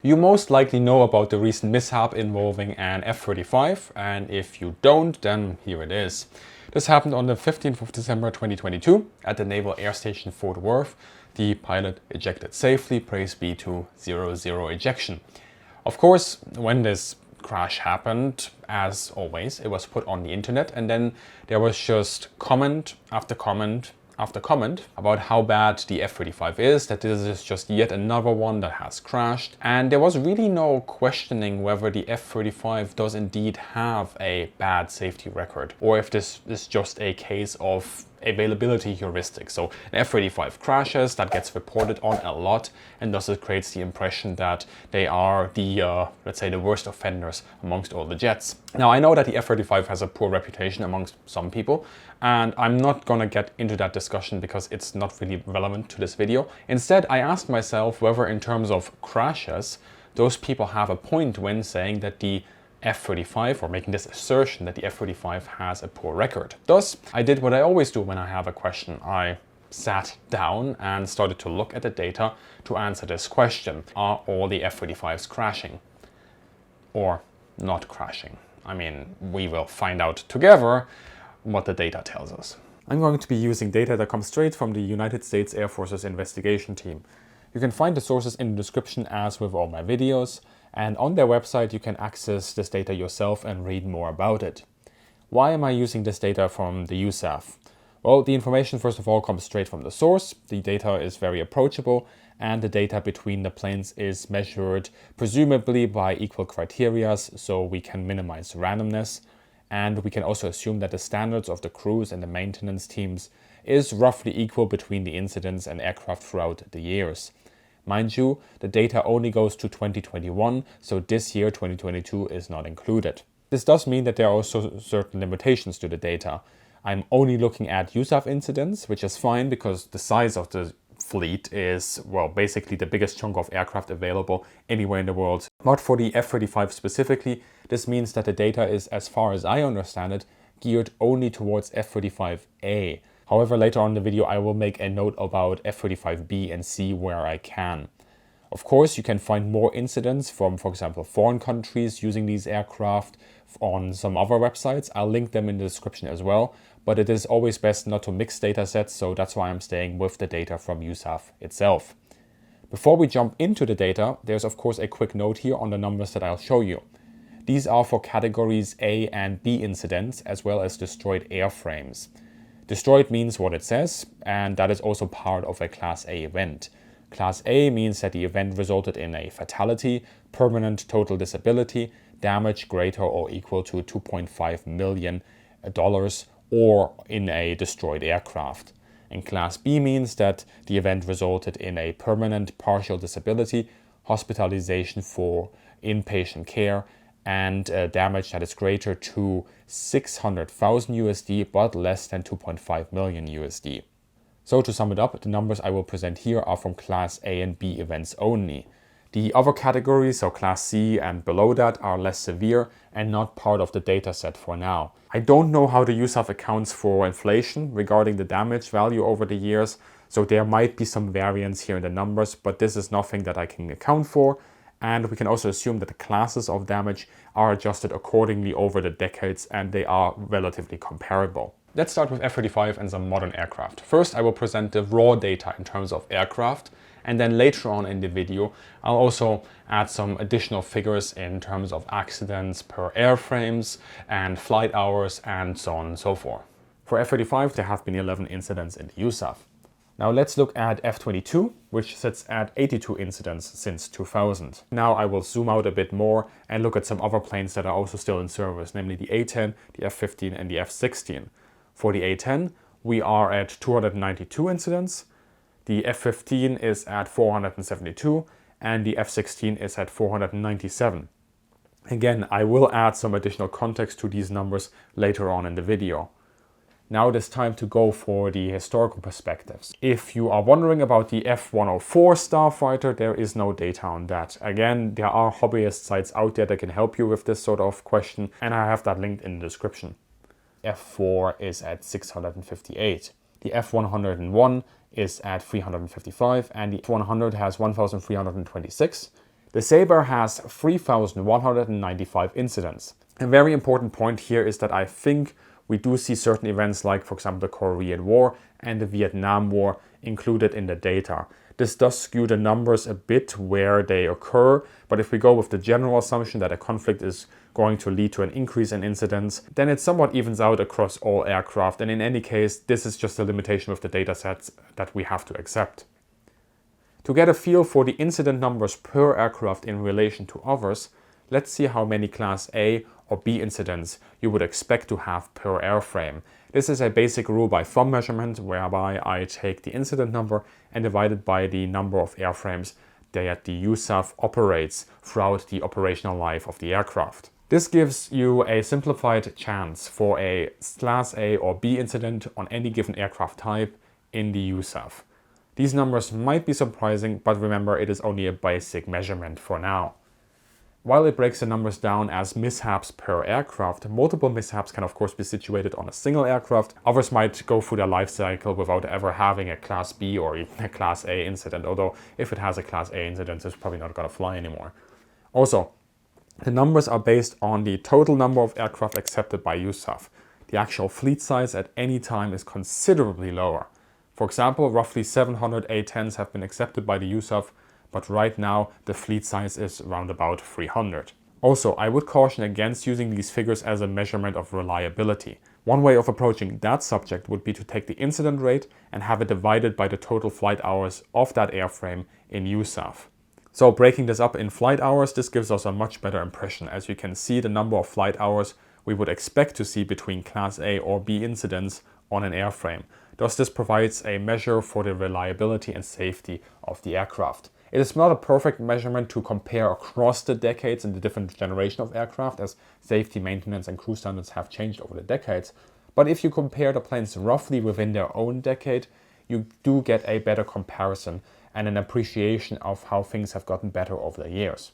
You most likely know about the recent mishap involving an F-35, and if you don't, then here it is. This happened on the 15th of December 2022 at the Naval Air Station Fort Worth. The pilot ejected safely, praise be to 00 ejection. Of course, when this crash happened, as always, it was put on the internet, and then there was just comment after comment after comment about how bad the F-35 is, that this is just yet another one that has crashed. And there was really no questioning whether the F-35 does indeed have a bad safety record, or if this is just a case of availability heuristics. So an F-35 crashes, that gets reported on a lot, and thus it creates the impression that they are the, let's say, the worst offenders amongst all the jets. Now, I know that the F-35 has a poor reputation amongst some people, and I'm not gonna get into that discussion because it's not really relevant to this video. Instead, I asked myself whether in terms of crashes, those people have a point when saying that the F-35, or making this assertion that the F-35 has a poor record. Thus, I did what I always do when I have a question. I sat down and started to look at the data to answer this question. Are all the F-35s crashing? Or not crashing? I mean, we will find out together what the data tells us. I'm going to be using data that comes straight from the United States Air Force's investigation team. You can find the sources in the description as with all my videos, and on their website you can access this data yourself and read more about it. Why am I using this data from the USAF? Well, the information first of all comes straight from the source, the data is very approachable, and the data between the planes is measured presumably by equal criteria, so we can minimize randomness, and we can also assume that the standards of the crews and the maintenance teams is roughly equal between the incidents and aircraft throughout the years. Mind you, the data only goes to 2021, so this year, 2022, is not included. This does mean that there are also certain limitations to the data. I'm only looking at USAF incidents, which is fine because the size of the fleet is, well, basically the biggest chunk of aircraft available anywhere in the world. But for the F-35 specifically, this means that the data is, as far as I understand it, geared only towards F-35A. However, later on in the video, I will make a note about F-35B and C where I can. Of course, you can find more incidents from, for example, foreign countries using these aircraft on some other websites. I'll link them in the description as well, but it is always best not to mix data sets, so that's why I'm staying with the data from USAF itself. Before we jump into the data, there's of course a quick note here on the numbers that I'll show you. These are for categories A and B incidents, as well as destroyed airframes. Destroyed means what it says, and that is also part of a Class A event. Class A means that the event resulted in a fatality, permanent total disability, damage greater or equal to $2.5 million, or in a destroyed aircraft. And Class B means that the event resulted in a permanent partial disability, hospitalization for inpatient care, and damage that is greater to 600,000 USD but less than 2.5 million USD. So to sum it up, the numbers I will present here are from Class A and B events only. The other categories, so Class C and below that, are less severe and not part of the data set for now. I don't know how the USAF accounts for inflation regarding the damage value over the years, so there might be some variance here in the numbers, but this is nothing that I can account for. And we can also assume that the classes of damage are adjusted accordingly over the decades and they are relatively comparable. Let's start with F-35 and some modern aircraft. First, I will present the raw data in terms of aircraft, and then later on in the video, I'll also add some additional figures in terms of accidents per airframes and flight hours and so on and so forth. For F-35, there have been 11 incidents in the USAF. Now let's look at F-22, which sits at 82 incidents since 2000. Now I will zoom out a bit more and look at some other planes that are also still in service, namely the A-10, the F-15 and the F-16. For the A-10, we are at 292 incidents, the F-15 is at 472, and the F-16 is at 497. Again, I will add some additional context to these numbers later on in the video. Now it is time to go for the historical perspectives. If you are wondering about the F-104 starfighter, there is no data on that. Again, there are hobbyist sites out there that can help you with this sort of question, and I have that linked in the description. F-4 is at 658. The F-101 is at 355, and the F-100 has 1,326. The Sabre has 3,195 incidents. A very important point here is that I think we do see certain events like, for example, the Korean War and the Vietnam War included in the data. This does skew the numbers a bit where they occur, but if we go with the general assumption that a conflict is going to lead to an increase in incidents, then it somewhat evens out across all aircraft, and in any case, this is just a limitation of the data sets that we have to accept. To get a feel for the incident numbers per aircraft in relation to others, let's see how many Class A or B incidents you would expect to have per airframe. This is a basic rule by thumb measurement whereby I take the incident number and divide it by the number of airframes that the USAF operates throughout the operational life of the aircraft. This gives you a simplified chance for a Class A or B incident on any given aircraft type in the USAF. These numbers might be surprising, but remember it is only a basic measurement for now. While it breaks the numbers down as mishaps per aircraft, multiple mishaps can of course be situated on a single aircraft. Others might go through their life cycle without ever having a Class B or even a Class A incident, although if it has a Class A incident, it's probably not going to fly anymore. Also, the numbers are based on the total number of aircraft accepted by USAF. The actual fleet size at any time is considerably lower. For example, roughly 700 A-10s have been accepted by the USAF, but right now the fleet size is around about 300. Also, I would caution against using these figures as a measurement of reliability. One way of approaching that subject would be to take the incident rate and have it divided by the total flight hours of that airframe in USAF. So breaking this up in flight hours, this gives us a much better impression, as you can see the number of flight hours we would expect to see between Class A or B incidents on an airframe. Thus, this provides a measure for the reliability and safety of the aircraft. It is not a perfect measurement to compare across the decades and the different generation of aircraft, as safety, maintenance and crew standards have changed over the decades. But if you compare the planes roughly within their own decade, you do get a better comparison and an appreciation of how things have gotten better over the years.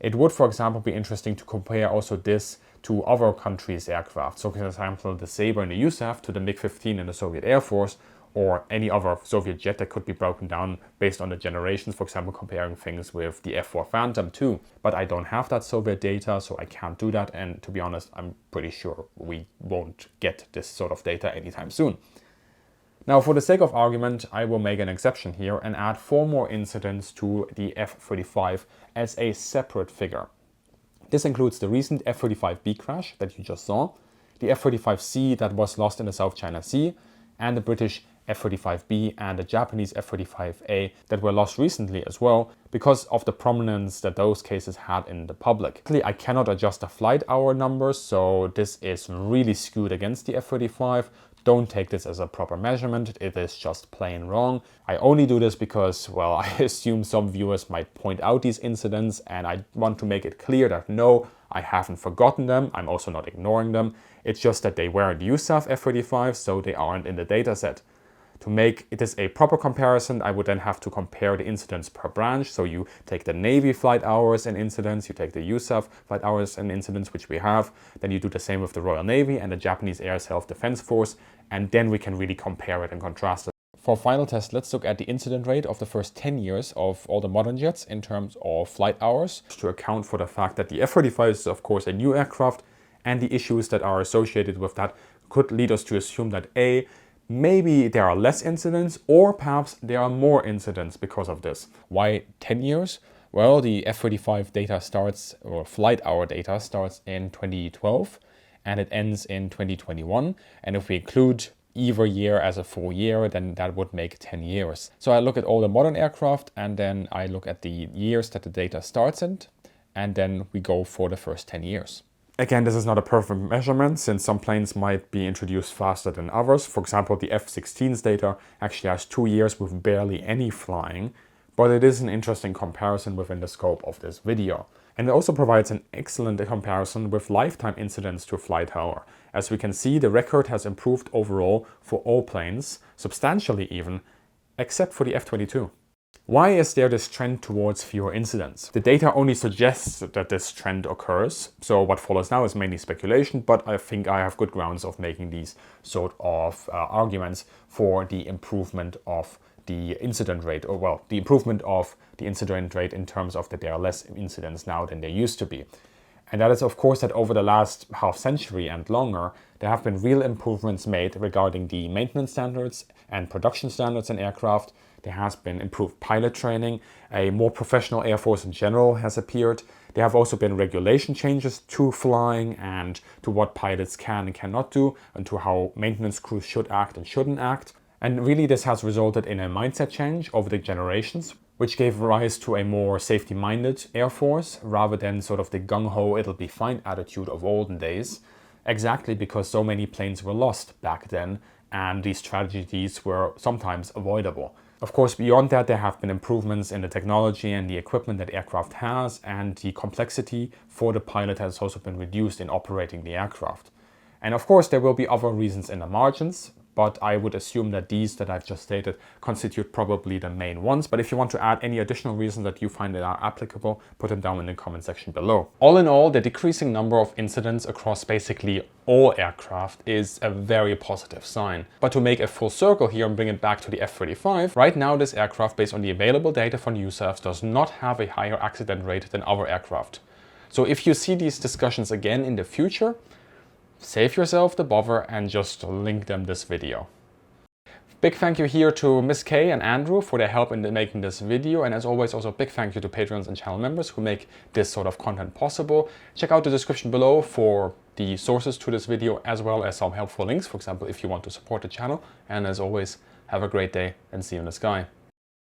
It would, for example, be interesting to compare also this to other countries' aircraft. So, for example, the Sabre in the USAF to the MiG-15 in the Soviet Air Force, or any other Soviet jet that could be broken down based on the generations, for example, comparing things with the F-4 Phantom too. But I don't have that Soviet data, so I can't do that. And to be honest, I'm pretty sure we won't get this sort of data anytime soon. Now, for the sake of argument, I will make an exception here and add 4 more incidents to the F-35 as a separate figure. This includes the recent F-35B crash that you just saw, the F-35C that was lost in the South China Sea, and the British F-35B and the Japanese F-35A that were lost recently as well, because of the prominence that those cases had in the public. I cannot adjust the flight hour numbers, so this is really skewed against the F-35. Don't take this as a proper measurement, it is just plain wrong. I only do this because, well, I assume some viewers might point out these incidents, and I want to make it clear that no, I haven't forgotten them, I'm also not ignoring them. It's just that they weren't USAF F-35, so they aren't in the dataset. To make this a proper comparison, I would then have to compare the incidents per branch. So you take the Navy flight hours and incidents, you take the USAF flight hours and incidents, which we have, then you do the same with the Royal Navy and the Japanese Air Self-Defense Force, and then we can really compare it and contrast it. For final test, let's look at the incident rate of the first 10 years of all the modern jets in terms of flight hours, to account for the fact that the F-35 is of course a new aircraft, and the issues that are associated with that could lead us to assume that A, maybe there are less incidents, or perhaps there are more incidents because of this. Why 10 years? Well, the F-35 data starts, or flight hour data starts in 2012 and it ends in 2021. And if we include either year as a full year, then that would make 10 years. So I look at all the modern aircraft and then I look at the years that the data starts in, and then we go for the first 10 years. Again, this is not a perfect measurement, since some planes might be introduced faster than others. For example, the F-16's data actually has 2 years with barely any flying, but it is an interesting comparison within the scope of this video. And it also provides an excellent comparison with lifetime incidents to flight hour. As we can see, the record has improved overall for all planes, substantially even, except for the F-22. Why is there this trend towards fewer incidents? The data only suggests that this trend occurs, so what follows now is mainly speculation, but I think I have good grounds of making these sort of arguments for the improvement of the incident rate, or well, the improvement of the incident rate in terms of that there are less incidents now than there used to be. And that is, of course, that over the last half century and longer, there have been real improvements made regarding the maintenance standards and production standards in aircraft. There has been improved pilot training. A more professional Air Force in general has appeared. There have also been regulation changes to flying and to what pilots can and cannot do, and to how maintenance crews should act and shouldn't act. And really, this has resulted in a mindset change over the generations, which gave rise to a more safety-minded Air Force rather than sort of the gung-ho, it'll be fine attitude of olden days, exactly because so many planes were lost back then and these tragedies were sometimes avoidable. Of course, beyond that, there have been improvements in the technology and the equipment that aircraft has, and the complexity for the pilot has also been reduced in operating the aircraft. And of course, there will be other reasons in the margins, but I would assume that these that I've just stated constitute probably the main ones. But if you want to add any additional reasons that you find that are applicable, put them down in the comment section below. All in all, the decreasing number of incidents across basically all aircraft is a very positive sign. But to make a full circle here and bring it back to the F-35, right now this aircraft, based on the available data from USAF, does not have a higher accident rate than other aircraft. So if you see these discussions again in the future, save yourself the bother and just link them this video. Big thank you here to Misskay and Andrew for their help in making this video, and as always also big thank you to patrons and channel members who make this sort of content possible. Check out the description below for the sources to this video, as well as some helpful links, for example if you want to support the channel. And as always, have a great day and see you in the sky.